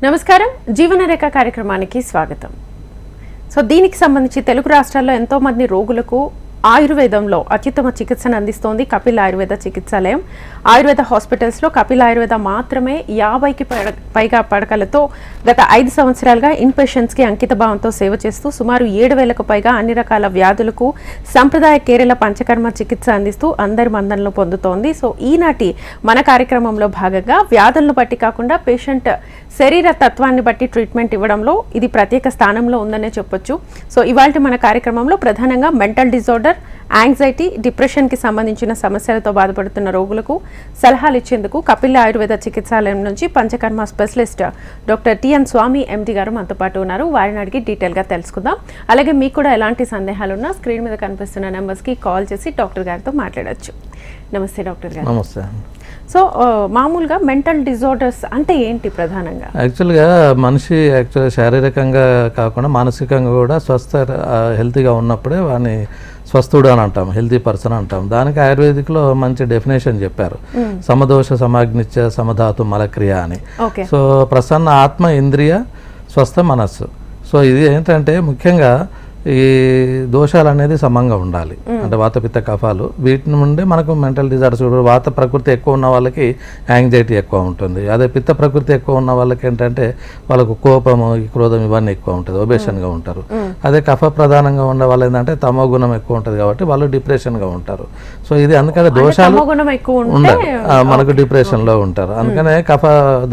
నమస్కారం జీవనరేఖ కార్యక్రమానికి స్వాగతం. సో దీనికి సంబంధించి తెలుగు రాష్ట్రాల్లో ఎంతో మంది రోగులకు ఆయుర్వేదంలో అత్యుత్తమ చికిత్సను అందిస్తోంది కపిల్ ఆయుర్వేద చికిత్సాలయం. ఆయుర్వేద హాస్పిటల్స్లో కపిల్ ఆయుర్వేద మాత్రమే 50కి పైగా పడకలతో గత 5 సంవత్సరాలుగా ఇన్ పేషెంట్స్కి అంకిత భావంతో సేవ చేస్తూ సుమారు 7,000కు పైగా అన్ని రకాల వ్యాధులకు సంప్రదాయ కేరళ పంచకర్మ చికిత్స అందిస్తూ అందరి మందనలు పొందుతోంది. సో ఈనాటి మన కార్యక్రమంలో భాగంగా వ్యాధులను బట్టి కాకుండా పేషెంట్ శరీర తత్వాన్ని బట్టి ట్రీట్మెంట్ ఇవ్వడంలో ఇది ప్రత్యేక స్థానంలో ఉందనే చెప్పొచ్చు. సో ఇవాళ మన కార్యక్రమంలో ప్రధానంగా మెంటల్ డిజార్డర్, యాంగ్జైటీ, డిప్రెషన్కి సంబంధించిన సమస్యలతో బాధపడుతున్న రోగులకు సలహాలు ఇచ్చేందుకు కపిల్ ఆయుర్వేద చికిత్సాలయం నుంచి పంచకర్మ స్పెషలిస్ట్ డాక్టర్ టిఎన్ స్వామి ఎండి గారు మనతో పాటు ఉన్నారు. వారిని అడిగి డీటెయిల్గా తెలుసుకుందాం. అలాగే మీకు కూడా ఎలాంటి సందేహాలు ఉన్నా స్క్రీన్ మీద కనిపిస్తున్న నెంబర్స్కి కాల్ చేసి డాక్టర్ గారితో మాట్లాడచ్చు. నమస్తే డాక్టర్ గారు. నమస్తే. సో మామూలుగా మెంటల్ డిజార్డర్స్ అంటే ఏంటి ప్రధానంగా? యాక్చువల్గా మనిషి శారీరకంగా కాకుండా మానసికంగా కూడా హెల్తీగా ఉన్నప్పుడే వాడిని స్వస్థుడు అని అంటాం, హెల్తీ పర్సన్ అంటాం. దానికి ఆయుర్వేదిక్లో మంచి డెఫినేషన్ చెప్పారు, సమదోష సమాగ్నిత్య సమధాతు మలక్రియ అని. సో ప్రసన్న ఆత్మ, ఇంద్రియ, స్వస్థ మనస్సు. సో ఇది ఏంటంటే ముఖ్యంగా ఈ దోషాలు అనేది సమంగా ఉండాలి. అంటే వాతపిత్త కఫాలు వీటి నుండి మనకు మెంటల్ డిజార్డర్స్. వాత ప్రకృతి ఎక్కువ ఉన్న వాళ్ళకి యాంగ్జైటీ ఎక్కువ ఉంటుంది. అదే పిత్త ప్రకృతి ఎక్కువ ఉన్న వాళ్ళకి ఏంటంటే వాళ్ళకు కోపము, క్రోధం ఇవన్నీ ఎక్కువ ఉంటుంది, ఒబేషన్గా ఉంటారు. అదే కఫ ప్రధానంగా ఉన్న వాళ్ళు ఏంటంటే తమో గుణం ఎక్కువ ఉంటుంది కాబట్టి వాళ్ళు డిప్రెషన్గా ఉంటారు. సో ఇది అందుకనే దోషాలు ఉండదు, మనకు డిప్రెషన్లో ఉంటారు. అందుకనే కఫ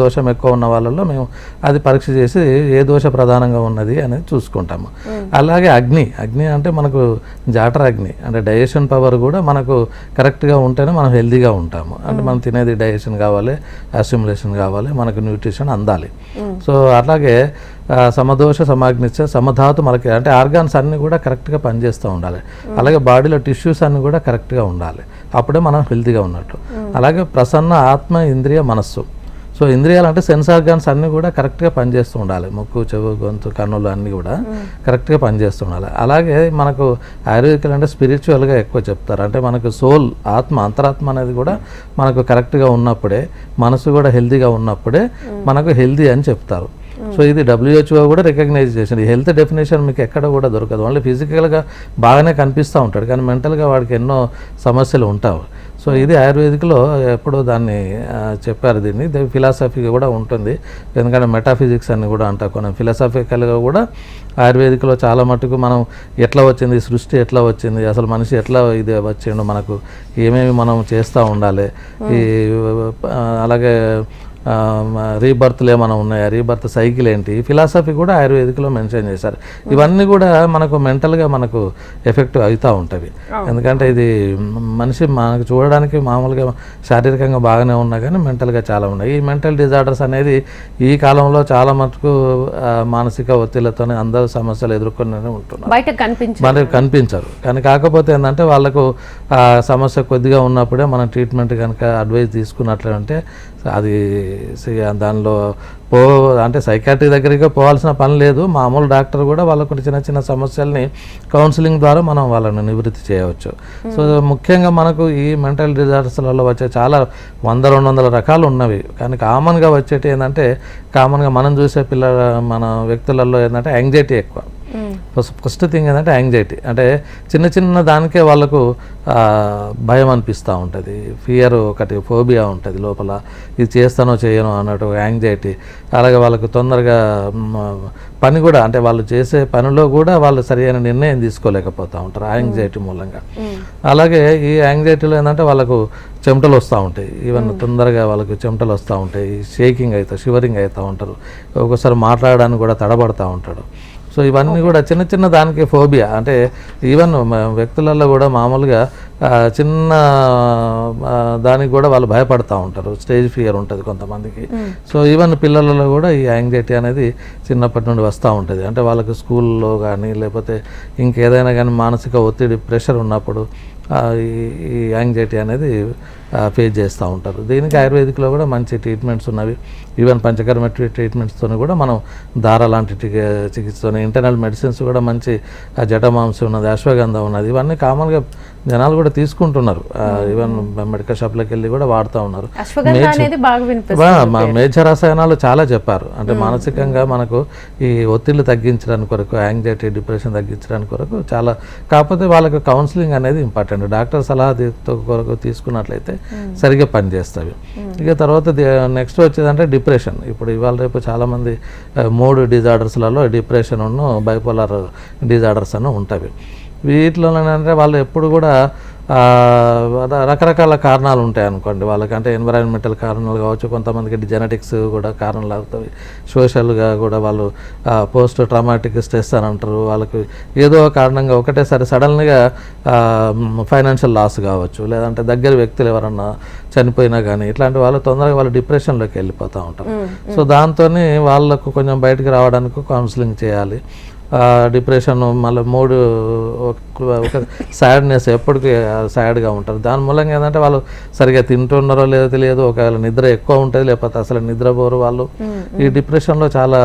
దోషం ఎక్కువ ఉన్న వాళ్ళలో మేము అది పరీక్ష చేసి ఏ దోష ప్రధానంగా ఉన్నది అనేది చూసుకుంటాము. అలాగే అగ్ని అంటే మనకు జాటర్ అగ్ని అంటే డైజెషన్ పవర్ కూడా మనకు కరెక్ట్గా ఉంటేనే మనం హెల్తీగా ఉంటాము. అంటే మనం తినేది డైజెషన్ కావాలి, అసిమ్యులేషన్ కావాలి, మనకు న్యూట్రిషన్ అందాలి. సో అలాగే సమదోష సమాగ్నిత్య సమధాతు మనకి అంటే ఆర్గాన్స్ అన్నీ కూడా కరెక్ట్గా పనిచేస్తూ ఉండాలి. అలాగే బాడీలో టిష్యూస్ అన్నీ కూడా కరెక్ట్గా ఉండాలి, అప్పుడే మనం హెల్తీగా ఉన్నట్టు. అలాగే ప్రసన్న ఆత్మ, ఇంద్రియ, మనస్సు. సో ఇంద్రియాలు అంటే సెన్స్ ఆర్గాన్స్ అన్నీ కూడా కరెక్ట్గా పనిచేస్తూ ఉండాలి. ముక్కు, చెవు, గొంతు, కన్నులు అన్నీ కూడా కరెక్ట్గా పనిచేస్తూ ఉండాలి. అలాగే మనకు ఆయుర్వేదికలు అంటే స్పిరిచువల్గా ఎక్కువ చెప్తారు. అంటే మనకు సోల్, ఆత్మ, అంతరాత్మ అనేది కూడా మనకు కరెక్ట్గా ఉన్నప్పుడే, మనసు కూడా హెల్తీగా ఉన్నప్పుడే మనకు హెల్తీ అని చెప్తారు. సో ఇది WHO కూడా రికగ్నైజ్ చేసింది. హెల్త్ డెఫినేషన్ మీకు ఎక్కడ కూడా దొరకదు. ఓన్లీ ఫిజికల్గా బాగానే కనిపిస్తూ ఉంటాడు కానీ మెంటల్గా వాడికి ఎన్నో సమస్యలు ఉంటావు. సో ఇది ఆయుర్వేదిక్లో ఎప్పుడో దాన్ని చెప్పారు. దీన్ని ఫిలాసఫీగా కూడా ఉంటుంది. ఎందుకంటే మెటాఫిజిక్స్ అని కూడా అంటారు. కొన్ని ఫిలాసఫికల్గా కూడా ఆయుర్వేదిక్లో చాలా మటుకు మనం ఎట్లా వచ్చింది, సృష్టి ఎట్లా వచ్చింది, అసలు మనిషి ఎట్లా ఇది వచ్చిండు, మనకు ఏమేమి మనం చేస్తూ ఉండాలి, ఈ అలాగే రీబర్త్లు ఏమైనా ఉన్నాయా, రీబర్త్ సైకిల్ ఏంటి, ఫిలాసఫీ కూడా ఆయుర్వేదిక్లో మెన్షన్ చేశారు. ఇవన్నీ కూడా మనకు మెంటల్గా మనకు ఎఫెక్టివ్ అవుతూ ఉంటుంది. ఎందుకంటే ఇది మనిషి మనకు చూడడానికి మామూలుగా శారీరకంగా బాగానే ఉన్నా కానీ మెంటల్గా చాలా ఉన్నాయి. ఈ మెంటల్ డిజార్డర్స్ అనేది ఈ కాలంలో చాలా మటుకు మానసిక ఒత్తిళ్లతోనే అందరూ సమస్యలు ఎదుర్కొనే ఉంటున్నారు, మనకు కనిపించరు. కానీ కాకపోతే ఏంటంటే వాళ్ళకు సమస్య కొద్దిగా ఉన్నప్పుడే మనం ట్రీట్మెంట్ కనుక అడ్వైస్ తీసుకున్నట్లంటే అది దానిలో అంటే సైకాట్రీ దగ్గరికి పోవాల్సిన పని లేదు. మామూలు డాక్టర్ కూడా వాళ్ళకు చిన్న చిన్న సమస్యల్ని కౌన్సిలింగ్ ద్వారా మనం వాళ్ళని నివృత్తి చేయవచ్చు. సో ముఖ్యంగా మనకు ఈ మెంటల్ డిజార్డర్స్లలో వచ్చే చాలా 100-200 రకాలు ఉన్నవి. కానీ కామన్గా వచ్చేటి ఏంటంటే కామన్గా మనం చూసే మన వ్యక్తులలో ఏంటంటే యాంగ్జైటీ ఎక్కువ. ఫస్ట్ థింగ్ ఏంటంటే యాంగ్జైటీ అంటే చిన్న చిన్న దానికే వాళ్ళకు భయం అనిపిస్తూ ఉంటుంది, ఫియర్ ఒకటి, ఫోబియా ఉంటుంది లోపల, ఇది చేస్తానో చేయను అన్నట్టు యాంగ్జైటీ. అలాగే వాళ్ళకు తొందరగా పని కూడా అంటే వాళ్ళు చేసే పనిలో కూడా వాళ్ళు సరైన నిర్ణయం తీసుకోలేకపోతూ ఉంటారు యాంగ్జైటీ మూలంగా. అలాగే ఈ యాంగ్జైటీలో ఏంటంటే వాళ్ళకు చెమటలు వస్తూ ఉంటాయి, ఈవెన్ తొందరగా వాళ్ళకు చెమటలు వస్తూ ఉంటాయి, షేకింగ్ అవుతారు, షివరింగ్ అవుతూ ఉంటారు, ఒక్కోసారి మాట్లాడడానికి కూడా తడబడుతూ ఉంటాడు. సో ఇవన్నీ కూడా చిన్న చిన్న దానికి ఫోబియా. అంటే ఈవెన్ వ్యక్తులలో కూడా మామూలుగా చిన్న దానికి కూడా వాళ్ళు భయపడుతూ ఉంటారు, స్టేజ్ ఫియర్ ఉంటుంది కొంతమందికి. సో ఈవెన్ పిల్లలలో కూడా ఈ యాంగ్జైటీ అనేది చిన్నప్పటి నుండి వస్తూ ఉంటుంది. అంటే వాళ్ళకి స్కూల్లో కానీ లేకపోతే ఇంకేదైనా కానీ మానసిక ఒత్తిడి, ప్రెషర్ ఉన్నప్పుడు ఈ యాంగ్జైటీ అనేది ఫేస్ చేస్తూ ఉంటారు. దీనికి ఆయుర్వేదిక్లో కూడా మంచి ట్రీట్మెంట్స్ ఉన్నవి. ఈవెన్ పంచకర్మ ట్రీట్మెంట్స్తో కూడా మనం దార లాంటి చికిత్సతో, ఇంటర్నల్ మెడిసిన్స్ కూడా మంచి జటమాంసం ఉన్నది, అశ్వగంధ ఉన్నది, ఇవన్నీ కామన్గా జనాలు కూడా తీసుకుంటున్నారు. ఈవెన్ మెడికల్ షాప్లోకి వెళ్ళి కూడా వాడుతూ ఉన్నారు. మేజర్ రసాయనాలు చాలా చెప్పారు. అంటే మానసికంగా మనకు ఈ ఒత్తిళ్లు తగ్గించడానికి కొరకు, యాంగ్జైటీ డిప్రెషన్ తగ్గించడానికి కొరకు చాలా, కాకపోతే వాళ్ళకి కౌన్సిలింగ్ అనేది ఇంపార్టెంట్. డాక్టర్ సలహా కొరకు తీసుకున్నట్లయితే సరిగ్గా పనిచేస్తాయి. ఇక తర్వాత నెక్స్ట్ వచ్చేదంటే డిప్రెషన్. ఇప్పుడు ఇవాళ రేపు చాలామంది 3 డిజార్డర్స్లలో డిప్రెషన్ ఉన్న బైపోలార్ డిజార్డర్స్ అని ఉంటాయి. వీటిలో అంటే వాళ్ళు ఎప్పుడు కూడా రకరకాల కారణాలు ఉంటాయి అనుకోండి వాళ్ళకి. అంటే ఎన్విరాన్మెంటల్ కారణాలు కావచ్చు, కొంతమందికి జెనెటిక్స్ కూడా కారణాలు అవుతాయి, సోషల్గా కూడా వాళ్ళు పోస్ట్ ట్రామాటిక్ స్ట్రెస్ అని అంటారు. వాళ్ళకి ఏదో కారణంగా ఒకటేసారి సడన్గా ఫైనాన్షియల్ లాస్ కావచ్చు, లేదంటే దగ్గర వ్యక్తులు ఎవరన్నా చనిపోయినా కానీ ఇట్లాంటి వాళ్ళు తొందరగా వాళ్ళు డిప్రెషన్లోకి వెళ్ళిపోతూ ఉంటారు. సో దాంతో వాళ్ళకు కొంచెం బయటకు రావడానికి కౌన్సిలింగ్ చేయాలి. డిప్రెషన్ మళ్ళీ ఒక సాడ్నెస్, ఎప్పటికీ సాడ్గా ఉంటారు. దాని మూలంగా ఏంటంటే వాళ్ళు సరిగా తింటున్నారో లేదో తెలియదు, ఒకవేళ నిద్ర ఎక్కువ ఉంటుంది, లేకపోతే అసలు నిద్రపోరు వాళ్ళు. ఈ డిప్రెషన్లో చాలా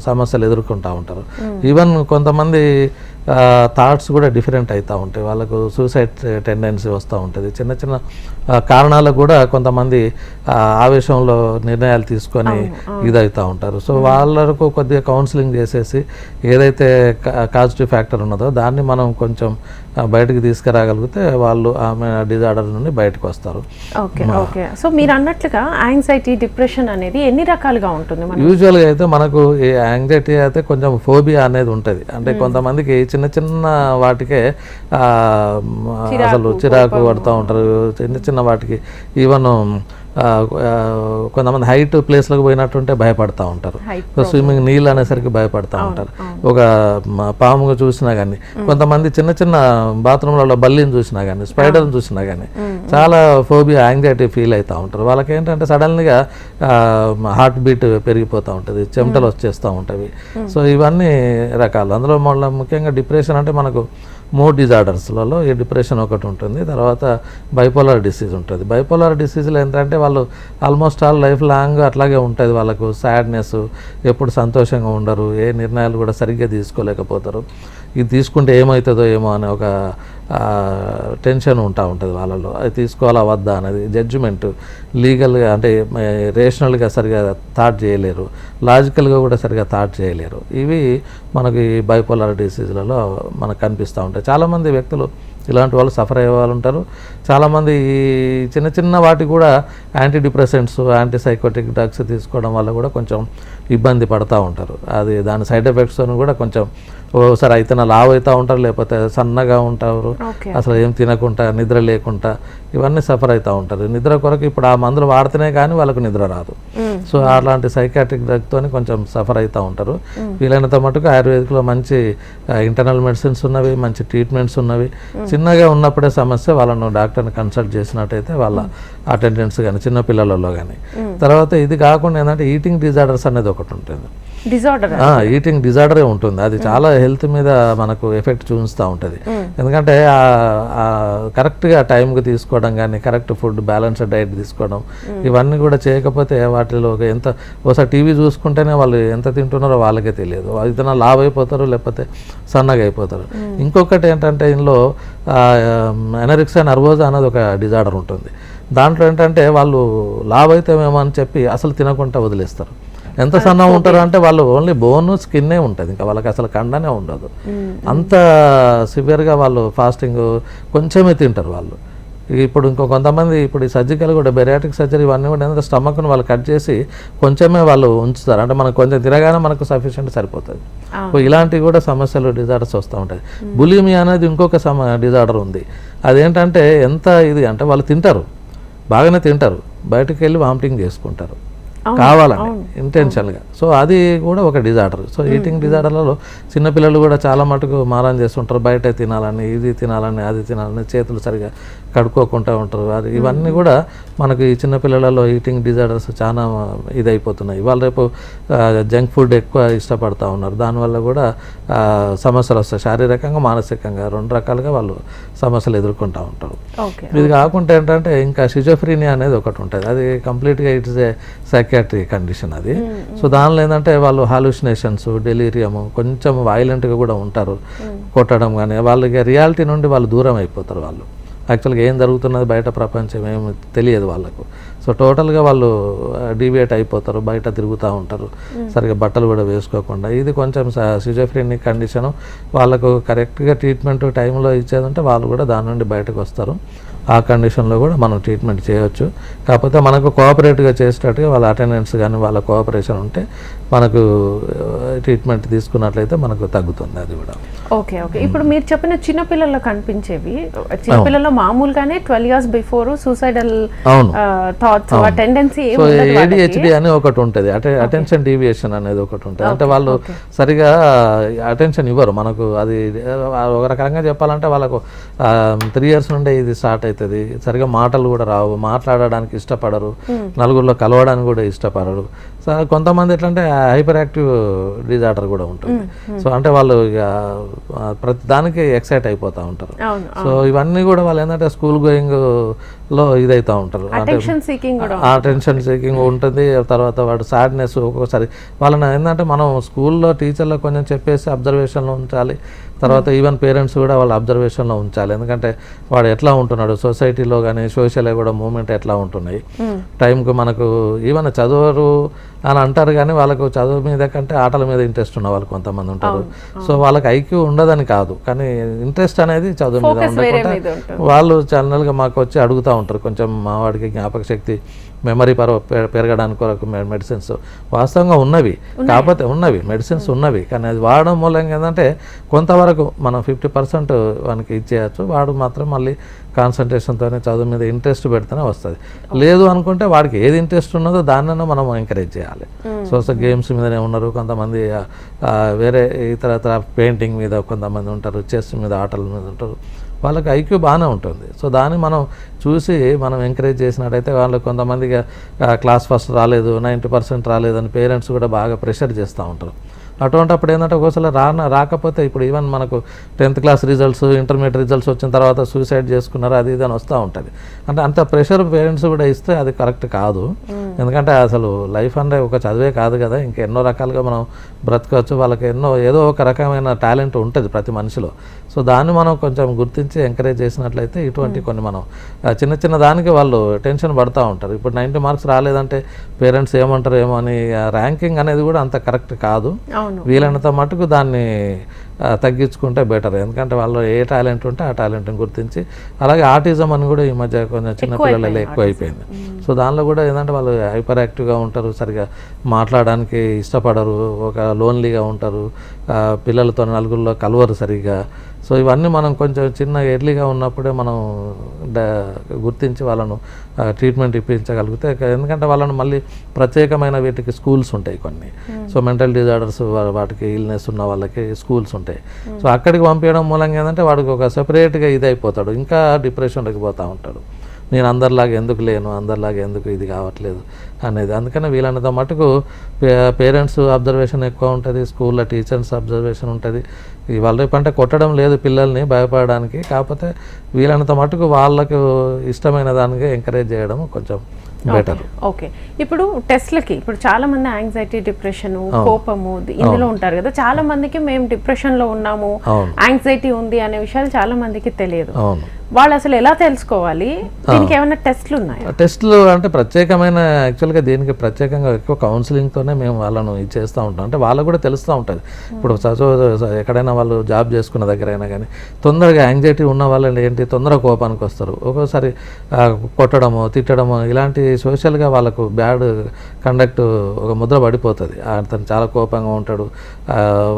సమస్యలు ఎదుర్కొంటూ ఉంటారు. ఈవెన్ కొంతమంది థాట్స్ కూడా డిఫరెంట్ అవుతూ ఉంటాయి, వాళ్ళకు సూసైడ్ టెండెన్సీ వస్తూ ఉంటుంది. చిన్న చిన్న కారణాలకు కూడా కొంతమంది ఆవేశంలో నిర్ణయాలు తీసుకొని ఇదవుతూ ఉంటారు. సో వాళ్ళకు కొద్దిగా కౌన్సిలింగ్ చేసేసి ఏదైతే కాజిటివ్ ఫ్యాక్టర్ ఉన్నదో దాన్ని మనం కొంచెం బయటకు తీసుకురాగలిగితే వాళ్ళు ఆమె డిజార్డర్ నుండి బయటకు వస్తారు. Okay okay. సో మీరు అన్నట్లుగా యాంగ్జైటీ, డిప్రెషన్ అనేది ఎన్ని రకాలుగా ఉంటుంది? యూజువల్గా అయితే మనకు ఈ యాంగ్జైటీ అయితే కొంచెం ఫోబియా అనేది ఉంటుంది. అంటే కొంతమందికి చిన్న చిన్న వాటికే అసలు చిరాకు పడుతూ ఉంటారు, చిన్న చిన్న వాటికి. ఈవెన్ కొంతమంది హైట్ ప్లేస్లకు పోయినట్టుంటే భయపడతా ఉంటారు. స్విమ్మింగ్ నీళ్ళు అనేసరికి భయపడతా ఉంటారు. ఒక పాముగా చూసినా కానీ, కొంతమంది చిన్న చిన్న బాత్రూంలలో బల్లిని చూసినా కానీ, స్పైడర్ని చూసినా కానీ చాలా ఫోబియా, యాంగ్జైటీ ఫీల్ అవుతూ ఉంటారు. వాళ్ళకి ఏంటంటే సడన్గా హార్ట్ బీట్ పెరిగిపోతూ ఉంటుంది, చెమటలు వచ్చేస్తూ ఉంటాయి. సో ఇవన్నీ రకాలు. అందులో మళ్ళీ ముఖ్యంగా డిప్రెషన్ అంటే మనకు 3 డిజార్డర్స్లలో ఈ డిప్రెషన్ ఒకటి ఉంటుంది. తర్వాత బైపోలార్ డిసీజ్ ఉంటుంది. బైపోలార్ డిసీజ్లో ఏంటంటే వాళ్ళు ఆల్మోస్ట్ ఆల్ లైఫ్ లాంగ్ అట్లాగే ఉంటుంది. వాళ్ళకు సాడ్నెస్, ఎప్పుడు సంతోషంగా ఉండరు, ఏ నిర్ణయాలు కూడా సరిగ్గా తీసుకోలేకపోతారు. ఇది తీసుకుంటే ఏమవుతుందో ఏమో అనే ఒక టెన్షన్ ఉంటా ఉంటుంది వాళ్ళలో. అది తీసుకోవాలా వద్దా అనేది జడ్జిమెంట్, లీగల్గా అంటే రేషనల్గా సరిగా థాట్ చేయలేరు, లాజికల్గా కూడా సరిగా థాట్ చేయలేరు. ఇవి మనకి బైపోలార్ డిసీజ్లలో మనకు కనిపిస్తూ ఉంటాయి. చాలామంది వ్యక్తులు ఇలాంటి వాళ్ళు సఫర్ అయ్యే వాళ్ళు ఉంటారు. చాలామంది ఈ చిన్న చిన్న వాటికి కూడా anti depressants, anti psychotic drugs తీసుకోవడం వల్ల కూడా కొంచెం ఇబ్బంది పడుతూ ఉంటారు. అది దాని సైడ్ ఎఫెక్ట్స్తో కూడా కొంచెం ఓసారి అయితే లావ్ అవుతూ ఉంటారు, లేకపోతే సన్నగా ఉంటారు, అసలు ఏం తినకుండా, నిద్ర లేకుండా, ఇవన్నీ సఫర్ అవుతూ ఉంటారు. నిద్ర కొరకు ఇప్పుడు ఆ మందులు వాడితేనే కానీ వాళ్ళకు నిద్ర రాదు. సో అలాంటి సైకాట్రిక్ డ్రగ్తో కొంచెం సఫర్ అవుతూ ఉంటారు. వీలైనంత మటుకు ఆయుర్వేదిక్లో మంచి ఇంటర్నల్ మెడిసిన్స్ ఉన్నవి, మంచి ట్రీట్మెంట్స్ ఉన్నవి. చిన్నగా ఉన్నప్పుడే సమస్య వాళ్ళను డాక్టర్ని కన్సల్ట్ చేసినట్టయితే వాళ్ళ అటెండెన్స్ కానీ చిన్నపిల్లలలో కానీ. తర్వాత ఇది కాకుండా ఏంటంటే ఈటింగ్ డిజార్డర్స్ అనేది ఒకటి ఉంటుంది. ఈటింగ్ డిజార్డరే ఉంటుంది. అది చాలా హెల్త్ మీద మనకు ఎఫెక్ట్ చూపిస్తూ ఉంటుంది. ఎందుకంటే కరెక్ట్గా టైంకి తీసుకోవడం కానీ, కరెక్ట్ ఫుడ్, బ్యాలెన్స్డ్ డైట్ తీసుకోవడం, ఇవన్నీ కూడా చేయకపోతే వాటిలో ఒకసారి టీవీ చూసుకుంటేనే వాళ్ళు ఎంత తింటున్నారో వాళ్ళకే తెలియదు. అయితే లావ్ అయిపోతారు, లేకపోతే సన్నగా అయిపోతారు. ఇంకొకటి ఏంటంటే ఇందులో ఎనరెక్సియా నర్వోసా అనేది ఒక డిజార్డర్ ఉంటుంది. దాంట్లో ఏంటంటే వాళ్ళు లావ్ అయితేమేమో అని చెప్పి అసలు తినకుండా వదిలేస్తారు. ఎంత సన్నం ఉంటారు అంటే వాళ్ళు ఓన్లీ బోన్, స్కిన్నే ఉంటుంది, ఇంకా వాళ్ళకి అసలు కండనే ఉండదు. అంత సివియర్గా వాళ్ళు ఫాస్టింగ్ కొంచెమే తింటారు వాళ్ళు. ఇప్పుడు కొంతమంది ఇప్పుడు ఈ సర్జికల్ కూడా బెరియాట్రిక్ సర్జరీ ఇవన్నీ కూడా ఏంటంటే స్టమక్ను వాళ్ళు కట్ చేసి కొంచెమే వాళ్ళు ఉంచుతారు. అంటే మనకు కొంచెం తిరగానే మనకు సఫిషియెంట్ సరిపోతుంది. ఇలాంటివి కూడా సమస్యలు, డిజార్డర్స్ వస్తూ ఉంటాయి. బులిమియా అనేది ఇంకొక డిజార్డర్ ఉంది. అదేంటంటే ఎంత ఇది అంటే వాళ్ళు తింటారు, బాగానే తింటారు, బయటకు వెళ్ళి వామిటింగ్ చేసుకుంటారు. కావాలని ఇంటెన్షన్గా. సో అది కూడా ఒక డిజార్డర్. సో ఈటింగ్ డిజార్డర్లలో చిన్నపిల్లలు కూడా చాలా మటుకు మారం చేస్తుంటారు, బయట తినాలని, ఇది తినాలని, అది తినాలని, చేతులు సరిగా కడుక్కోకుండా ఉంటారు. అది ఇవన్నీ కూడా మనకు ఈ చిన్నపిల్లలలో ఈటింగ్ డిజార్డర్స్ చాలా ఇదైపోతున్నాయి. వాళ్ళు రేపు జంక్ ఫుడ్ ఎక్కువ ఇష్టపడతా ఉన్నారు, దానివల్ల కూడా సమస్యలు వస్తాయి, శారీరకంగా మానసికంగా 2 రకాలుగా వాళ్ళు సమస్యలు ఎదుర్కొంటూ ఉంటారు. ఇది కాకుండా ఏంటంటే ఇంకా షిజోఫ్రీనియా అనేది ఒకటి ఉంటుంది, అది కంప్లీట్గా ఇట్స్ ఏ సైకియాట్రిక్ కండిషన్ అది. సో దానిలో ఏంటంటే వాళ్ళు హాలుసినేషన్స్, డెలీరియము, కొంచెం వైలెంట్గా కూడా ఉంటారు, కొట్టడం కానీ, వాళ్ళకి రియాలిటీ నుండి వాళ్ళు దూరం అయిపోతారు. వాళ్ళు యాక్చువల్గా ఏం జరుగుతున్నది బయట ప్రపంచం ఏమి తెలియదు వాళ్ళకు. సో టోటల్గా వాళ్ళు డీవియేట్ అయిపోతారు, బయట తిరుగుతూ ఉంటారు, సరిగ్గా బట్టలు కూడా వేసుకోకుండా. ఇది కొంచెం షిజోఫ్రెనిక్ కండిషను. వాళ్ళకు కరెక్ట్గా ట్రీట్మెంట్ టైంలో ఇచ్చేదంటే వాళ్ళు కూడా దాని నుండి బయటకు వస్తారు. ఆ కండిషన్లో కూడా మనం ట్రీట్మెంట్ చేయవచ్చు. కాకపోతే మనకు కోఆపరేట్గా చేసేటట్టుగా వాళ్ళ అటెండెన్స్ కానీ వాళ్ళ కోఆపరేషన్ ఉంటే మనకు ట్రీట్మెంట్ తీసుకున్నట్లయితే మనకు తగ్గుతుంది అది కూడా. ఓకే. ఇప్పుడు మీరు చెప్పిన చిన్నపిల్లల్లో కనిపించేవి, చిన్నపిల్లల్లో మామూలుగానే 12 years before suicidal thoughts tendency ADHD అని ఒకటి ఉంటుంది, అటెన్షన్ డీవియేషన్ అనేది ఒకటి ఉంటుంది. అంటే వాళ్ళు సరిగా అటెన్షన్ ఇవ్వరు మనకు. అది ఒక రకంగా చెప్పాలంటే వాళ్ళకు 3 years నుండే ఇది స్టార్ట్ అవుతుంది. సరిగా మాటలు కూడా రావు, మాట్లాడడానికి ఇష్టపడరు, నలుగురిలో కలవడానికి కూడా ఇష్టపడరు. సో కొంతమంది ఎట్లంటే హైపర్ యాక్టివ్ డిజార్డర్ కూడా ఉంటుంది. సో అంటే వాళ్ళు ఇక ప్రతి దానికి ఎక్సైట్ అయిపోతూ ఉంటారు. సో ఇవన్నీ కూడా వాళ్ళు ఏంటంటే స్కూల్ గోయింగ్లో ఇదవుతూ ఉంటారు, అటెన్షన్ సీకింగ్ ఉంటుంది. తర్వాత వాడు సాడ్నెస్ ఒక్కొక్కసారి వాళ్ళని ఏంటంటే మనం స్కూల్లో టీచర్లో కొంచెం చెప్పేసి అబ్జర్వేషన్లో ఉంచాలి. తర్వాత ఈవెన్ పేరెంట్స్ కూడా వాళ్ళ అబ్జర్వేషన్లో ఉంచాలి. ఎందుకంటే వాడు ఎట్లా ఉంటున్నాడు సొసైటీలో కానీ, సోషల్గా కూడా మూమెంట్ ఎట్లా ఉంటున్నాయి, టైంకు మనకు ఈవెన్ చదువురు అని అంటారు కానీ వాళ్ళకు చదువు మీద కంటే ఆటల మీద ఇంట్రెస్ట్ ఉన్న వాళ్ళు కొంతమంది ఉంటారు. సో వాళ్ళకి ఐక్యూ ఉండదని కాదు, కానీ ఇంట్రెస్ట్ అనేది చదువు మీద ఉండకుండా వాళ్ళు ఛానల్గా మాకు వచ్చి అడుగుతూ ఉంటారు. కొంచెం మా వాడికి జ్ఞాపక శక్తి, మెమరీ పెరగడానికి కొరకు మెడిసిన్స్ వాస్తవంగా ఉన్నవి, కాకపోతే మెడిసిన్స్ ఉన్నవి, కానీ అది వాడడం మూలంగా ఏంటంటే కొంతవరకు మనం 50% వానికి ఇచ్చేయచ్చు. వాడు మాత్రం మళ్ళీ కాన్సన్ట్రేషన్తోనే చదువు మీద ఇంట్రెస్ట్ పెడితేనే వస్తుంది. లేదు అనుకుంటే వాడికి ఏది ఇంట్రెస్ట్ ఉన్నదో దాన్నైనా మనం ఎంకరేజ్ చేయాలి. సో గేమ్స్ మీదనే ఉన్నారు కొంతమంది, వేరే ఇతర పెయింటింగ్ మీద కొంతమంది ఉంటారు, చెస్ మీద, ఆటల మీద ఉంటారు. వాళ్ళకి ఐక్యూ బాగానే ఉంటుంది. సో దాన్ని మనం చూసి మనం ఎంకరేజ్ చేసినట్టయితే వాళ్ళు కొంతమందికి క్లాస్ ఫస్ట్ రాలేదు, 90% రాలేదని పేరెంట్స్ కూడా బాగా ప్రెషర్ చేస్తూ ఉంటారు. అటువంటిప్పుడు ఏంటంటే ఒకసారి రాకపోతే ఇప్పుడు ఈవెన్ మనకు 10th class results, intermediate results వచ్చిన తర్వాత సూసైడ్ చేసుకున్నారు అది ఇది అని వస్తూ ఉంటుంది. అంటే అంత ప్రెషర్ పేరెంట్స్ కూడా ఇస్తే అది కరెక్ట్ కాదు. ఎందుకంటే అసలు లైఫ్ అంటే ఒక చదివే కాదు కదా, ఇంకెన్నో రకాలుగా మనం బ్రతకవచ్చు. వాళ్ళకి ఏదో ఒక రకమైన టాలెంట్ ఉంటుంది ప్రతి మనిషిలో. సో దాన్ని మనం కొంచెం గుర్తించి ఎంకరేజ్ చేసినట్లయితే ఇటువంటి కొన్ని మనం చిన్న దానికి వాళ్ళు టెన్షన్ పడుతూ ఉంటారు. ఇప్పుడు 90 మార్క్స్ రాలేదంటే పేరెంట్స్ ఏమంటారు ఏమో అని, ర్యాంకింగ్ అనేది కూడా అంత కరెక్ట్ కాదు. వీలైనంత మటుకు దాన్ని తగ్గించుకుంటే బెటర్. ఎందుకంటే వాళ్ళు ఏ టాలెంట్ ఉంటే ఆ టాలెంట్ని గుర్తించి, అలాగే ఆటిజం అని కూడా ఈ మధ్య కొంచెం చిన్నపిల్లలలో ఎక్కువ అయిపోయింది. సో దానిలో కూడా ఏంటంటే వాళ్ళు హైపర్ యాక్టివ్గా ఉంటారు, సరిగా మాట్లాడడానికి ఇష్టపడరు, ఒక లోన్లీగా ఉంటారు, పిల్లలతో నలుగురిలో కలవరు సరిగా. సో ఇవన్నీ మనం కొంచెం చిన్న ఎర్లీగా ఉన్నప్పుడే మనం గుర్తించి వాళ్ళను ట్రీట్మెంట్ ఇప్పించగలిగితే, ఎందుకంటే వాళ్ళను మళ్ళీ ప్రత్యేకమైన వీటికి స్కూల్స్ ఉంటాయి కొన్ని. సో మెంటల్ డిజార్డర్స్ వాటికి ఇల్నెస్ ఉన్న వాళ్ళకి స్కూల్స్ ఉంటాయి. సో అక్కడికి పంపించడం మూలంగా ఏంటంటే వాడికి ఒక సెపరేట్గా ఇది అయిపోతాడు, ఇంకా డిప్రెషన్లోకి పోతూ ఉంటాడు. నేను అందరిలాగా ఎందుకు లేను, అందరిలాగా ఎందుకు ఇది కావట్లేదు అనేది. అందుకని వీలైనంత మటుకు పేరెంట్స్ అబ్జర్వేషన్ ఎక్కువ ఉంటుంది, స్కూల్లో టీచర్స్ అబ్జర్వేషన్ ఉంటుంది. ఇవాళ రేపు అంటే కొట్టడం లేదు పిల్లల్ని భయపడడానికి, కాకపోతే వీలైనంత మటుకు వాళ్ళకు ఇష్టమైన దానికి ఎంకరేజ్ చేయడం కొంచెం బెటర్. ఓకే. ఇప్పుడు టెస్ట్లకి ఇప్పుడు చాలా మంది యాంగ్జైటీ, డిప్రెషన్, కోపము ఇందులో ఉంటారు కదా. చాలా మందికి మేము డిప్రెషన్ లో ఉన్నాము, యాంగ్జైటీ ఉంది అనే విషయాలు చాలా మందికి తెలియదు. వాళ్ళు అసలు ఎలా తెలుసుకోవాలి? దీనికి ఏమైనా టెస్ట్లు ఉన్నాయా? టెస్ట్లు అంటే ప్రత్యేకమైన యాక్చువల్గా దీనికి ప్రత్యేకంగా ఎక్కువ కౌన్సిలింగ్తోనే మేము వాళ్ళను ఇది చేస్తూ ఉంటాం. అంటే వాళ్ళకు కూడా తెలుస్తూ ఉంటుంది. ఇప్పుడు ఎక్కడైనా వాళ్ళు జాబ్ చేసుకున్న దగ్గరైనా కానీ తొందరగా యాంగ్జైటీ ఉన్న వాళ్ళని ఏంటి తొందరగా కోపానికి వస్తారు. ఒక్కోసారి కొట్టడము, తిట్టడము, ఇలాంటి సోషల్గా వాళ్ళకు బ్యాడ్ కండక్ట్ ఒక ముద్ర పడిపోతుంది. అతను చాలా కోపంగా ఉంటాడు,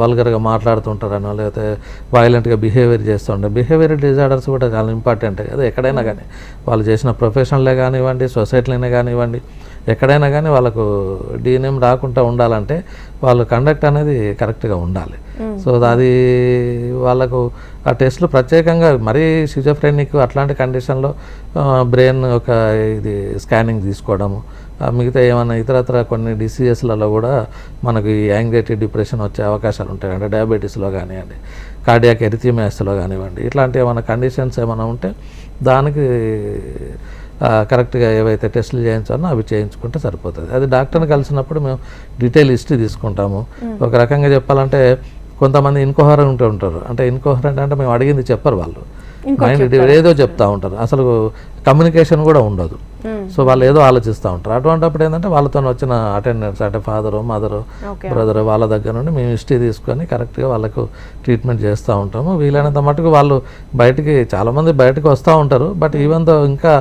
వల్గర్గా మాట్లాడుతుంటారనో, లేకపోతే వైలెంట్గా బిహేవియర్ చేస్తూ ఉంటారు. బిహేవియర్ డిజార్డర్స్ కూడా చాలా ఇంపార్టెంట్ కదా ఎక్కడైనా కానీ, వాళ్ళు చేసిన ప్రొఫెషనల్లే కానివ్వండి, సొసైటీలోనే కానివ్వండి, ఎక్కడైనా కానీ వాళ్ళకు డీనేం రాకుండా ఉండాలంటే వాళ్ళ కండక్ట్ అనేది కరెక్ట్గా ఉండాలి. సో అది వాళ్ళకు ఆ టెస్టులు ప్రత్యేకంగా మరీ షిజోఫ్రెనిక్ అట్లాంటి కండిషన్లో బ్రెయిన్ ఒక ఇది స్కానింగ్ తీసుకోవడము, మిగతా ఏమైనా ఇతరత్ర కొన్ని డిసీజెస్లలో కూడా మనకు ఈ యాంగ్జైటీ డిప్రెషన్ వచ్చే అవకాశాలు ఉంటాయి. అంటే డయాబెటీస్లో కానివ్వండి, కార్డియాక్ ఎరిథిమియాస్లో కానివ్వండి, ఇట్లాంటి ఏమైనా కండిషన్స్ ఏమైనా ఉంటే దానికి కరెక్ట్గా ఏవైతే టెస్టులు చేయించాలో అవి చేయించుకుంటే సరిపోతుంది. అది డాక్టర్ని కలిసినప్పుడు మేము డీటెయిల్ హిస్టరీ తీసుకుంటాము. ఒక రకంగా చెప్పాలంటే కొంతమంది ఇన్కోహరెంట్ ఉంటారు. అంటే ఇన్కోహరెంట్ అంటే మేము అడిగింది చెప్పరు, వాళ్ళు మైండ్ ఏదో చెప్తూ ఉంటారు, అసలు కమ్యూనికేషన్ కూడా ఉండదు. సో వాళ్ళు ఏదో ఆలోచిస్తూ ఉంటారు. అటువంటిప్పుడు ఏంటంటే వాళ్ళతో వచ్చిన అటెండెన్స్ అంటే ఫాదరు, మదరు, బ్రదరు వాళ్ళ దగ్గర నుండి మేము హిస్టరీ తీసుకొని కరెక్ట్గా వాళ్ళకు ట్రీట్మెంట్ చేస్తూ ఉంటాము. వీలైనంత మటుకు వాళ్ళు బయటికి చాలామంది బయటకు వస్తూ ఉంటారు. బట్ ఈవెన్ తో ఇంకా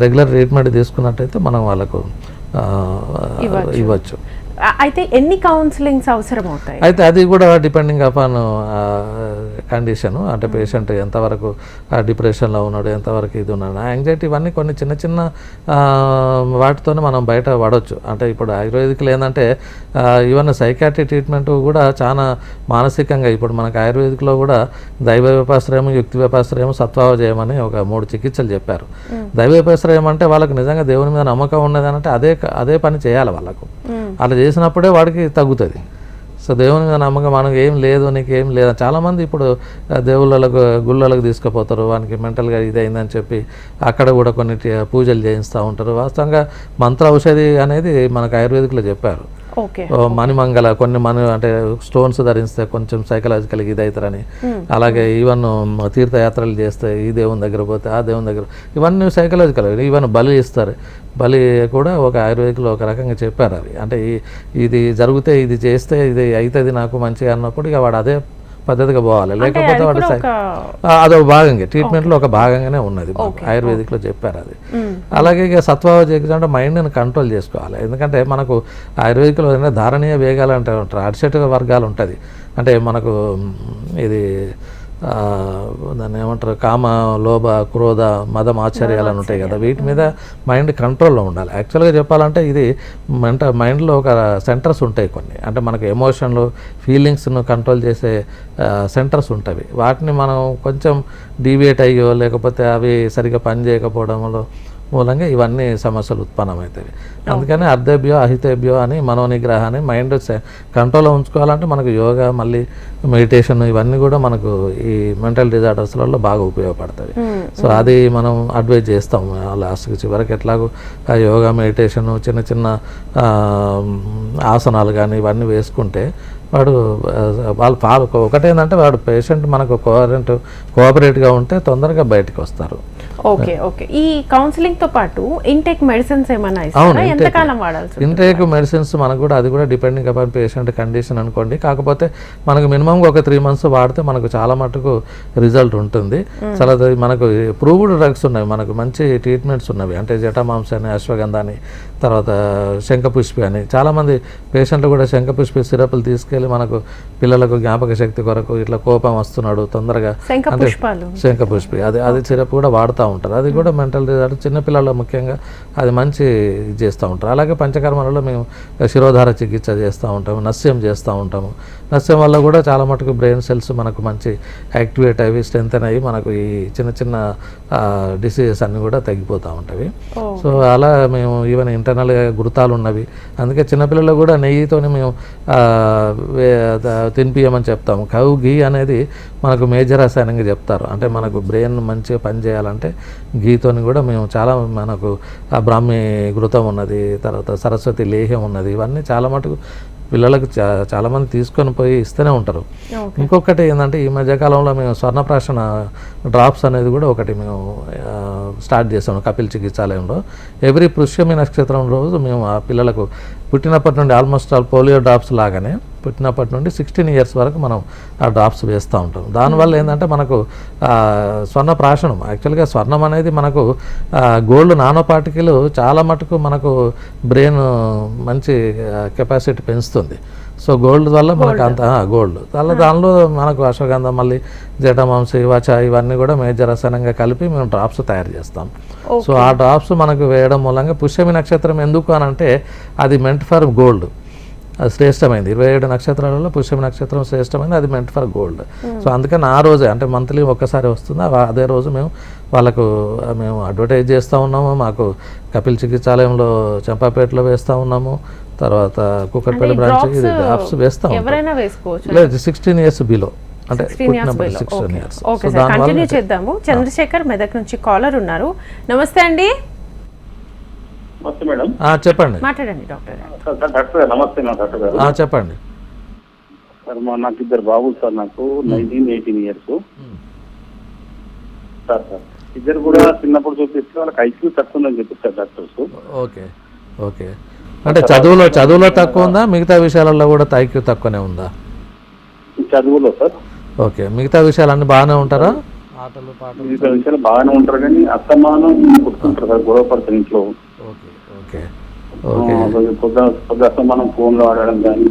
రెగ్యులర్ ట్రీట్మెంట్ తీసుకున్నట్టయితే మనం వాళ్ళకు ఇవ్వచ్చు. అయితే ఎన్ని కౌన్సిలింగ్స్ అవసరం అవుతాయి? అయితే అది కూడా డిపెండింగ్ అపాన్ కండిషన్, అంటే పేషెంట్ ఎంతవరకు డిప్రెషన్లో ఉన్నాడు, ఎంతవరకు ఇది ఉన్నాడు, యాంగ్జైటీ, ఇవన్నీ కొన్ని చిన్న చిన్న వాటితోనే మనం బయట పడవచ్చు. అంటే ఇప్పుడు ఆయుర్వేదిక్లో ఏంటంటే ఈవెన్ సైకాట్రీ ట్రీట్మెంట్ కూడా చాలా మానసికంగా, ఇప్పుడు మనకు ఆయుర్వేదిక్లో కూడా దైవ వ్యపాశ్రయం, యుక్తి వ్యపాశ్రయం, సత్వావజయం అని ఒక 3 చికిత్సలు చెప్పారు. దైవ వ్యపాశ్రయం అంటే వాళ్ళకు నిజంగా దేవుని మీద నమ్మకం ఉన్నది అంటే అదే పని చేయాలి వాళ్ళకు. అలా చేసినప్పుడే వాడికి తగ్గుతుంది. సో దేవుని మీద నమ్మకం, మనకు ఏం లేదు, నీకు ఏం లేదు. చాలామంది ఇప్పుడు దేవుళ్ళకు గుళ్ళలకు తీసుకుపోతారు, వానికి మెంటల్గా ఇదైందని చెప్పి అక్కడ కూడా కొన్ని పూజలు చేయిస్తూ ఉంటారు. వాస్తవంగా మంత్ర ఔషధి అనేది మనకు ఆయుర్వేదిక్లో చెప్పారు. మణిమంగళ కొన్ని అంటే స్టోన్స్ ధరిస్తే కొంచెం సైకలాజికల్గా ఇది అవుతారని, అలాగే ఈవెన్ తీర్థయాత్రలు చేస్తే ఈ దేవుని దగ్గర పోతే ఆ దేవుని దగ్గర, ఇవన్నీ సైకలాజికల్. ఈవెన్ బలి ఇస్తారు, బలి కూడా ఒక ఆయుర్వేదిక్లో ఒక రకంగా చెప్పారు. అవి అంటే ఇది జరిగితే ఇది చేస్తే ఇది అవుతుంది నాకు మంచిగా అన్నప్పుడు ఇక వాడు అదే పద్ధతిగా పోవాలి, లేకపోతే వాడు అదొక భాగంగా ట్రీట్మెంట్లో ఒక భాగంగానే ఉన్నది, ఆయుర్వేదిక్లో చెప్పారు అది. అలాగే ఇక సత్వావజయం అంటే మైండ్ని కంట్రోల్ చేసుకోవాలి. ఎందుకంటే మనకు ఆయుర్వేదిక్లో ధారణీయ వేగాలు అంటే ఉంటారు, అరిషట్ వర్గాలు ఉంటుంది. అంటే మనకు ఇది దాన్ని ఏమంటారు, కామ, లోభ, క్రోధ, మదం, ఆశ్చర్యాలు అని ఉంటాయి కదా, వీటి మీద మైండ్ కంట్రోల్లో ఉండాలి. యాక్చువల్గా చెప్పాలంటే ఇది మైండ్లో ఒక సెంటర్స్ ఉంటాయి కొన్ని, అంటే మనకు ఎమోషన్లు, ఫీలింగ్స్ను కంట్రోల్ చేసే సెంటర్స్ ఉంటాయి. వాటిని మనం కొంచెం డీవియేట్ అయ్యో లేకపోతే అవి సరిగ్గా పని చేయకపోవడంలో మూలంగా ఇవన్నీ సమస్యలు ఉత్పన్నమవుతాయి. అందుకని అర్ధేభ్యో అహితేభ్యో అని మనోనిగ్రహాన్ని మైండ్ కంట్రోల్లో ఉంచుకోవాలంటే మనకు యోగా, మళ్ళీ మెడిటేషన్, ఇవన్నీ కూడా మనకు ఈ మెంటల్ డిజార్డర్స్లలో బాగా ఉపయోగపడతాయి. సో అది మనం అడ్వైజ్ చేస్తాం లాస్ట్కి చివరికి. ఎట్లాగో ఆ యోగా, మెడిటేషన్, చిన్న చిన్న ఆసనాలు కానీ ఇవన్నీ వేసుకుంటే వాళ్ళు ఒకటేంటంటే వాడు పేషెంట్ మనకు కోఆపరేట్గా ఉంటే తొందరగా బయటకు వస్తారు. ఓకే. ఈ కౌన్సిలింగ్ తో పాటు ఇంటేక్ మెడిసిన్స్ ఏమైనా ఇస్తారా? ఎంతకాలం వాడాల్సి? ఇంటేక్ మెడిసిన్స్ మనకు కూడా అది కూడా డిపెండింగ్ అపాన్ పేషెంట్ కండిషన్ అనుకోండి. కాకపోతే మనకు మినిమం ఒక 3 months వాడితే మనకు చాలా మటుకు రిజల్ట్ ఉంటుంది. చాలా మనకు ప్రూవ్డ్ డ్రగ్స్ ఉన్నాయి, మనకు మంచి ట్రీట్మెంట్స్ ఉన్నవి. అంటే జటామాంస అని, అశ్వగంధ అని, తర్వాత శంఖపుష్పి అని. చాలామంది పేషెంట్లు కూడా శంఖపుష్పి సిరప్లు తీసుకెళ్ళి మనకు పిల్లలకు జ్ఞాపక శక్తి కొరకు ఇట్లా కోపం వస్తున్నాడు తొందరగా అంటే శంఖపుష్పి అది సిరప్ కూడా వాడుతూ ఉంటారు. అది కూడా మెంటల్ డిజార్డర్ చిన్నపిల్లల్లో ముఖ్యంగా అది మంచి చేస్తూ ఉంటారు. అలాగే పంచకర్మలలో మేము శిరోధార చికిత్స చేస్తూ ఉంటాము, నస్యం చేస్తూ ఉంటాము. నస్యం వల్ల కూడా చాలా మటుకు బ్రెయిన్ సెల్స్ మనకు మంచి యాక్టివేట్ అయ్యి స్ట్రెంథెన్ అయ్యి మనకు ఈ చిన్న చిన్న డిసీజెస్ అన్నీ కూడా తగ్గిపోతూ ఉంటాయి. సో అలా మేము ఈవెన్ ఇంటర్నల్గా గుర్తాలు ఉన్నవి. అందుకే చిన్నపిల్లలు కూడా నెయ్యితోని మేము తినిపియమని చెప్తాము. కౌ ఘీ అనేది మనకు మేజర్ రసాయనంగా చెప్తారు. అంటే మనకు బ్రెయిన్ మంచిగా పనిచేయాలంటే ఘీతోని కూడా మేము చాలా మనకు బ్రాహ్మీ ఘృతం ఉన్నది, తర్వాత సరస్వతి లేహ్యం ఉన్నది. ఇవన్నీ చాలా మటుకు పిల్లలకు చాలామంది తీసుకొని పోయి ఇస్తూనే ఉంటారు. ఇంకొకటి ఏంటంటే ఈ మధ్యకాలంలో మేము స్వర్ణప్రాశన డ్రాప్స్ అనేది కూడా ఒకటి మేము స్టార్ట్ చేసాము కపిల్ చికిత్సాలయంలో. ఎవ్రీ పుష్యమి నక్షత్రం రోజు మేము ఆ పిల్లలకు పుట్టినప్పటి నుండి ఆల్మోస్ట్ ఆల్ పోలియో డ్రాప్స్ లాగానే పుట్టినప్పటి నుండి 16 ఇయర్స్ వరకు మనం ఆ డ్రాప్స్ వేస్తూ ఉంటాం. దానివల్ల ఏంటంటే మనకు స్వర్ణ ప్రాశనం, యాక్చువల్గా స్వర్ణం అనేది మనకు గోల్డ్ నానో పార్టికల్ చాలా మటుకు మనకు బ్రెయిన్ మంచి కెపాసిటీ పెంచుతుంది. సో గోల్డ్ వల్ల మనకు అంత గోల్డ్ వల్ల దానిలో మనకు అశ్వగంధం, మళ్ళీ జటమాంసి, వచ ఇవన్నీ కూడా మేజర్ రసాయనంగా కలిపి మేము డ్రాప్స్ తయారు చేస్తాం. సో ఆ డ్రాప్స్ మనకు వేయడం మూలంగా పుష్యమి నక్షత్రం ఎందుకు అని అంటే అది మెంట్ ఫర్ గోల్డ్, అది శ్రేష్టమైంది. 27 నక్షత్రాలలో పుష్యమి నక్షత్రం శ్రేష్టమైంది, అది మెంట్ ఫర్ గోల్డ్. సో అందుకని ఆ రోజే అంటే మంత్లీ ఒక్కసారి వస్తుంది, అదే రోజు మేము వాళ్ళకు మేము అడ్వర్టైజ్ చేస్తూ ఉన్నాము. మాకు కపిల్ చికిత్సాలయంలో చంపాపేటలో వేస్తూ ఉన్నాము, తర్వాత కుక్కట్పల్లి బ్రాంచ్ ఇది డ్రాప్స్ వేస్తూ ఉంటాం. లేదు 16 ఇయర్స్ బిలో అంటే 16 ఇయర్స్. కంటిన్యూ చేద్దాము. చంద్రశేఖర్ మెదక్ నుంచి కాలర్ ఉన్నారు. నమస్తే అండి. మేడం చెప్పండి, మాట్లాడండి డాక్టర్. డాక్టర్ నమస్తే. డాక్టర్ గారు చెప్పండి సార్. నాకు 2 బాబులు సార్, నాకు 19-18 ఇయర్స్ సార్. ఇద్దరు కూడా చిన్నప్పుడు చూపిస్తే వాళ్ళకి ఐక్యూ తక్కువ ఉందని చెప్పిస్తారు డాక్టర్స్. ఓకే ఓకే, అంటే చదువులో తక్కువ ఉందా, మిగతా విషయాలలో కూడా ఐక్యూ తక్కువనే ఉందా? చదువులో సార్. ఓకే, మిగతా విషయాలన్నీ బాగానే ఉంటారా? ఆటలు పాటలు మిగతా విషయాలు బాగానే ఉంటారు కానీ అస్తమానం కొట్టుకుంటారు సార్, గొడవ పడతారు ఇంట్లో. ఓకే ఓకే పొద్దు అస్తమానం ఫోన్లో ఆడడం కానీ,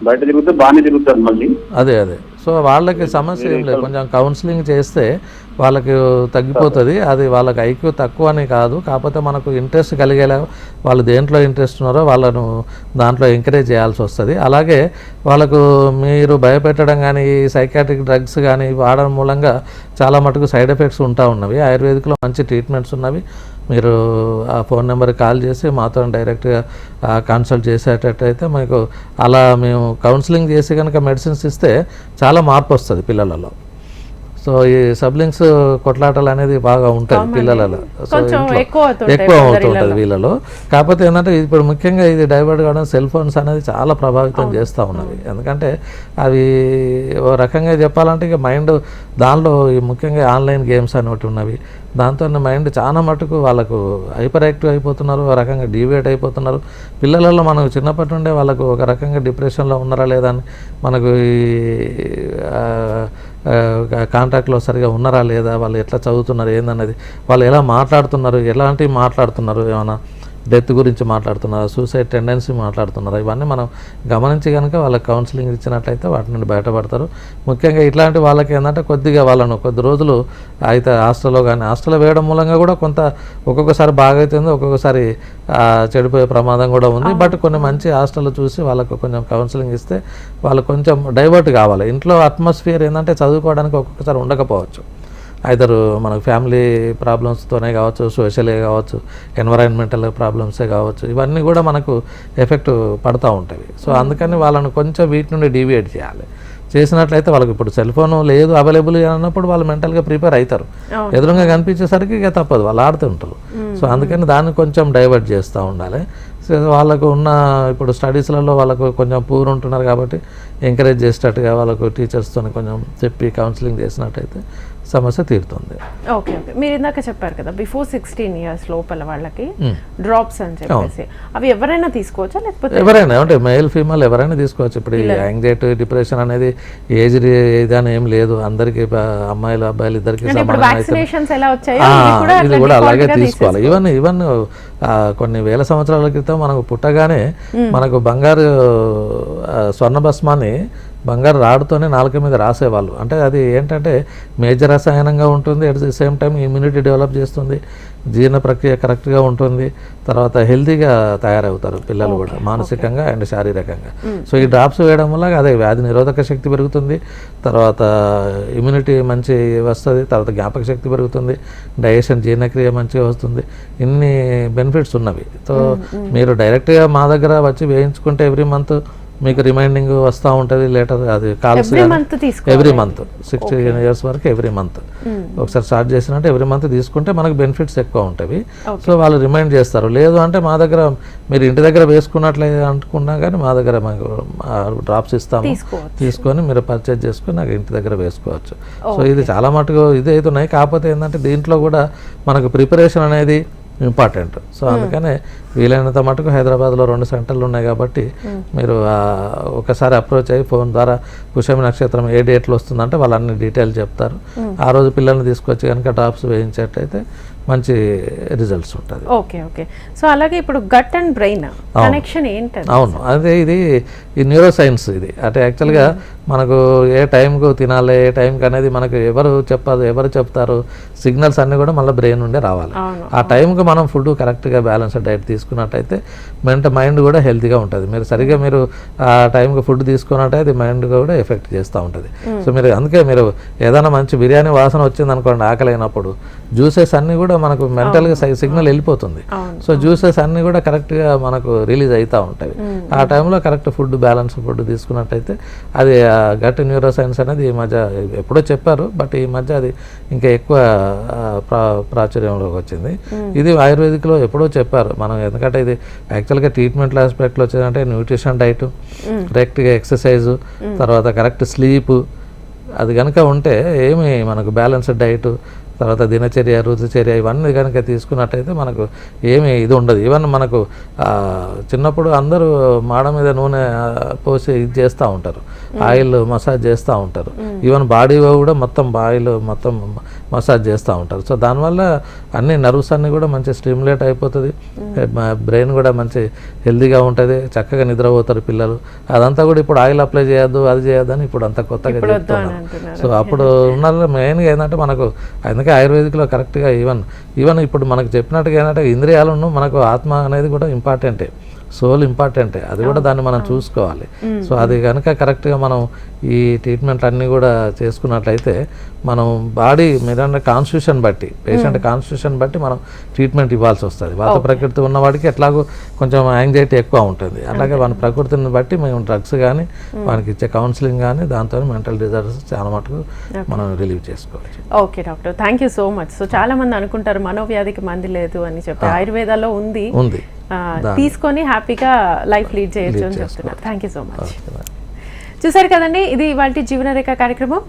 బయట తిరుగుతే బాగానే తిరుగుతారు మళ్ళీ. అదే సో వాళ్ళకి సమస్య ఏం లేదు, కొంచెం కౌన్సిలింగ్ చేస్తే వాళ్ళకి తగ్గిపోతుంది. అది వాళ్ళకి ఐక్యూ తక్కువ అని కాదు, కాకపోతే మనకు ఇంట్రెస్ట్ కలిగేలా వాళ్ళు దేంట్లో ఇంట్రెస్ట్ ఉన్నారో వాళ్ళను దాంట్లో ఎంకరేజ్ చేయాల్సి వస్తుంది. అలాగే వాళ్ళకు మీరు భయపెట్టడం కానీ సైకాట్రిక్ డ్రగ్స్ కానీ వాడడం మూలంగా చాలా మటుకు సైడ్ ఎఫెక్ట్స్ ఉన్నవి. ఆయుర్వేదిక్లో మంచి ట్రీట్మెంట్స్ ఉన్నవి. మీరు ఆ ఫోన్ నెంబర్కి కాల్ చేసి మాతో డైరెక్ట్గా కన్సల్ట్ చేసేటట్టయితే మీకు అలా మేము కౌన్సిలింగ్ చేసి కనుక మెడిసిన్స్ ఇస్తే చాలా మార్పు వస్తుంది పిల్లలలో. సో ఈ సబ్లింగ్స్ కొట్లాటలు అనేది బాగా ఉంటాయి పిల్లలలో, సో ఎక్కువ అవుతుంటుంది వీళ్ళలో. కాకపోతే ఏంటంటే ఇప్పుడు ముఖ్యంగా ఇది డైవర్ట్ కావడం సెల్ ఫోన్స్ అనేది చాలా ప్రభావితం చేస్తూ ఉన్నవి. ఎందుకంటే అవి ఓ రకంగా చెప్పాలంటే ఇక మైండ్ దానిలో ముఖ్యంగా ఆన్లైన్ గేమ్స్ అని ఒకటి ఉన్నవి, దాంతో మైండ్ చాలా మటుకు వాళ్ళకు హైపర్ యాక్టివ్ అయిపోతున్నారు, ఒక రకంగా డీవియేట్ అయిపోతున్నారు. పిల్లలలో మనకు చిన్నప్పటి నుండే వాళ్ళకు ఒక రకంగా డిప్రెషన్లో ఉన్నారా లేదా అని మనకు కాంటాక్ట్లో సరిగా ఉన్నారా లేదా, వాళ్ళు ఎట్లా చదువుతున్నారు ఏందన్నది, వాళ్ళు ఎలా మాట్లాడుతున్నారు, ఎలాంటివి మాట్లాడుతున్నారు, ఏమైనా డెత్ గురించి మాట్లాడుతున్నారా, సూసైడ్ టెండెన్సీ మాట్లాడుతున్నారా, ఇవన్నీ మనం గమనించి కనుక వాళ్ళకి కౌన్సిలింగ్ ఇచ్చినట్లయితే వాటి నుండి బయటపడతారు. ముఖ్యంగా ఇట్లాంటి వాళ్ళకి ఏంటంటే కొద్దిగా వాళ్ళను కొద్ది రోజులు అయితే హాస్టల్లో కానీ హాస్టల్లో వేయడం మూలంగా కూడా కొంత ఒక్కొక్కసారి బాగా అవుతుంది, ఒక్కొక్కసారి చెడిపోయే ప్రమాదం కూడా ఉంది. బట్ కొన్ని మంచి హాస్టల్లో చూసి వాళ్ళకు కొంచెం కౌన్సిలింగ్ ఇస్తే వాళ్ళు కొంచెం డైవర్ట్ కావాలి. ఇంట్లో అట్మాస్ఫియర్ ఏంటంటే చదువుకోవడానికి ఒక్కొక్కసారి ఉండకపోవచ్చు, ఐదర్ మనకు ఫ్యామిలీ ప్రాబ్లమ్స్తోనే కావచ్చు, సోషలే కావచ్చు, ఎన్వైరాన్మెంటల్ ప్రాబ్లమ్సే కావచ్చు, ఇవన్నీ కూడా మనకు ఎఫెక్ట్ పడుతూ ఉంటాయి. సో అందుకని వాళ్ళని కొంచెం వీటి నుండి డీవియేట్ చేయాలి. చేసినట్లయితే వాళ్ళకి ఇప్పుడు సెల్ ఫోన్ లేదు అవైలబుల్ అన్నప్పుడు వాళ్ళు మెంటల్గా ప్రిపేర్ అవుతారు, ఎదురుగా కనిపించేసరికి ఇక తప్పదు, వాళ్ళు ఆడుతుంటారు. సో అందుకని దాన్ని కొంచెం డైవర్ట్ చేస్తూ ఉండాలి. వాళ్ళకు ఉన్న ఇప్పుడు స్టడీస్లలో వాళ్ళకు కొంచెం పూర్ ఉంటున్నారు కాబట్టి ఎంకరేజ్ చేసేటట్టుగా వాళ్ళకు టీచర్స్తో కొంచెం చెప్పి కౌన్సిలింగ్ చేసినట్టయితే సమస్య తీరుతుంది. ఓకే ఓకే, మీరు ఇందాక చెప్పారు కదా బిఫోర్ 16 ఇయర్స్ లోపల వాళ్ళకి డ్రాప్స్ అని చెప్పేసి, అవి ఎవరైనా తీసుకోవచ్చా లేకపోతే? ఎవరైనా అంటే మేల్ ఫీమేల్ ఎవరైనా తీసుకోవచ్చు. ఇప్పుడు యాంగ్జైటీ డిప్రెషన్ అనేది ఏజ్ ఏదని ఏం లేదు, అందరికి అమ్మాయిలు అబ్బాయిలు ఇద్దరికి ఇది కూడా అలాగే తీసుకోవాలి. ఈవెన్ కొన్ని వేల సంవత్సరాల క్రితం మనకు పుట్టగానే మనకు బంగారు స్వర్ణ భస్మాన్ని బంగారు రాడుతోనే నాలుక మీద రాసేవాళ్ళు. అంటే అది ఏంటంటే మేజర్ రసాయనంగా ఉంటుంది, at the same time immunity develop చేస్తుంది, జీర్ణ ప్రక్రియ కరెక్ట్గా ఉంటుంది, తర్వాత హెల్తీగా తయారవుతారు పిల్లలు కూడా మానసికంగా అండ్ శారీరకంగా. సో ఈ డ్రాప్స్ వేయడం వల్ల అదే వ్యాధి నిరోధక శక్తి పెరుగుతుంది, తర్వాత ఇమ్యూనిటీ మంచి వస్తుంది, తర్వాత జ్ఞాపక శక్తి పెరుగుతుంది, డైజెషన్ జీర్ణక్రియ మంచిగా వస్తుంది, ఇన్ని బెనిఫిట్స్ ఉన్నవి. సో మీరు డైరెక్ట్గా మా దగ్గర వచ్చి వేయించుకుంటే ఎవ్రీ మంత్ మీకు రిమైండింగ్ వస్తూ ఉంటుంది లెటర్, అది కాల్స్ ఎవ్రీ మంత్ 16 ఇయర్స్ వరకు ఎవ్రీ మంత్ ఒకసారి స్టార్ట్ చేసినట్టు ఎవ్రీ మంత్ తీసుకుంటే మనకు బెనిఫిట్స్ ఎక్కువ ఉంటాయి. సో వాళ్ళు రిమైండ్ చేస్తారు. లేదు అంటే మా దగ్గర మీరు ఇంటి దగ్గర వేసుకున్నట్లయితే అనుకున్నా కానీ మా దగ్గర మాకు డ్రాప్స్ ఇస్తాము, తీసుకొని మీరు పర్చేజ్ చేసుకొని నాకు ఇంటి దగ్గర వేసుకోవచ్చు. సో ఇది చాలా మటుకు ఇదే అవుతున్నాయి. కాకపోతే ఏంటంటే దీంట్లో కూడా మనకు ప్రిపరేషన్ అనేది ఇంపార్టెంట్. సో అందుకనే వీలైనంత మటుకు హైదరాబాద్లో 2 సెంటర్లు ఉన్నాయి కాబట్టి మీరు ఒకసారి అప్రోచ్ అయ్యి ఫోన్ ద్వారా పుష్యమి నక్షత్రం ఏ డేట్లో వస్తుందంటే వాళ్ళు అన్ని డీటెయిల్ చెప్తారు. ఆ రోజు పిల్లల్ని తీసుకొచ్చి కనుక డ్రాప్స్ వేయించేటైతే మంచి రిజల్ట్స్ ఉంటుంది. Okay okay. సో అలాగే ఇప్పుడు గట్ అండ్ బ్రెయిన్ కనెక్షన్ ఏంటంటే? అవును, అదే ఇది ఈ న్యూరో సైన్స్ ఇది. అంటే యాక్చువల్గా మనకు ఏ టైంకు తినాలి, ఏ టైంకి అనేది మనకు ఎవరు చెప్తారు, సిగ్నల్స్ అన్నీ కూడా మళ్ళీ బ్రెయిన్ నుండే రావాలి. ఆ టైంకి మనం ఫుడ్ కరెక్ట్గా బ్యాలెన్స్డ్ డైట్ తీసుకున్నట్టయితే మైండ్ కూడా హెల్తీగా ఉంటుంది. మీరు ఆ టైంకి ఫుడ్ తీసుకున్నట్టయితే అది మైండ్ కూడా ఎఫెక్ట్ చేస్తూ ఉంటుంది. సో అందుకే మీరు ఏదైనా మంచి బిర్యానీ వాసన వచ్చింది అనుకోండి ఆకలి అయినప్పుడు, జ్యూసెస్ అన్నీ కూడా మనకు మెంటల్గా సిగ్నల్ వెళ్ళిపోతుంది. సో జ్యూసెస్ అన్నీ కూడా కరెక్ట్గా మనకు రిలీజ్ అవుతూ ఉంటాయి. ఆ టైంలో కరెక్ట్ బ్యాలెన్స్ ఫుడ్ తీసుకున్నట్టయితే అది గట్ న్యూరో సైన్స్ అనేది ఈ మధ్య ఎప్పుడో చెప్పారు, బట్ ఈ మధ్య అది ఇంకా ఎక్కువ ప్రాచుర్యంలోకి వచ్చింది. ఇది ఆయుర్వేదిక్లో ఎప్పుడో చెప్పారు మనం, ఎందుకంటే ఇది యాక్చువల్గా ట్రీట్మెంట్ ఆస్పెక్ట్లో వచ్చేదంటే న్యూట్రిషన్ డైట్, కరెక్ట్గా ఎక్సర్సైజు, తర్వాత కరెక్ట్ స్లీప్, అది కనుక ఉంటే ఏమి మనకు బ్యాలెన్స్డ్ డైట్, తర్వాత దినచర్య, రుతుచర్య ఇవన్నీ కనుక తీసుకున్నట్టయితే మనకు ఏమి ఇది ఉండదు. ఈవెన్ మనకు చిన్నప్పుడు అందరూ మాడ మీద నూనె పోసి ఇది చేస్తూ ఉంటారు, ఆయిల్ మసాజ్ చేస్తూ ఉంటారు. ఈవెన్ బాడీ కూడా మొత్తం ఆయిల్ మొత్తం మసాజ్ చేస్తూ ఉంటారు. సో దానివల్ల అన్ని నర్వ్స్ అన్నీ కూడా మంచి స్టిమ్యులేట్ అయిపోతుంది, బ్రెయిన్ కూడా మంచి హెల్తీగా ఉంటుంది, చక్కగా నిద్రపోతారు పిల్లలు. అదంతా కూడా ఇప్పుడు ఆయిల్ అప్లై చేయొద్దు, అది చేయొద్దు అని ఇప్పుడు అంతా కొత్తగా చెప్తున్నారు. సో అప్పుడు ఉన్న మెయిన్గా ఏంటంటే మనకు ఆయుర్వేదిక్లో కరెక్ట్గా ఈవెన్ ఇప్పుడు మనకు చెప్పినట్టుగా ఏంటంటే ఇంద్రియాలను మనకు ఆత్మ అనేది కూడా ఇంపార్టెంటే, సోల్ ఇంపార్టెంటే, అది కూడా దాన్ని మనం చూసుకోవాలి. సో అది కనుక కరెక్ట్గా మనం ఈ ట్రీట్మెంట్ అన్నీ కూడా చేసుకున్నట్లయితే మనం బాడీ మీరంటే కాన్స్టిట్యూషన్ బట్టి, పేషెంట్ కాన్స్టిట్యూషన్ బట్టి మనం ట్రీట్మెంట్ ఇవ్వాల్సి వస్తుంది. వాత ప్రకృతి ఉన్నవాడికి ఎట్లాగో కొంచెం యాంగ్జైటీ ఎక్కువ ఉంటుంది, అలాగే మన ప్రకృతిని బట్టి మేము డ్రగ్స్ కానీ వానికి ఇచ్చే కౌన్సిలింగ్ కానీ దాంతో మెంటల్ డిజార్డర్స్ చాలా మటుకు మనం రిలీవ్ చేసుకోవచ్చు. Okay doctor, thank you so much. So చాలా మంది అనుకుంటారు మనోవ్యాధికి మంది లేదు అని చెప్పి, ఆయుర్వేదాలో ఉంది, తీసుకొని హ్యాపీగా లైఫ్ లీడ్ చేయొచ్చు అని చెప్తున్నారు. Thank you so much. చూసారు కదండి, ఇది ఇవాళ జీవనరేఖ కార్యక్రమం.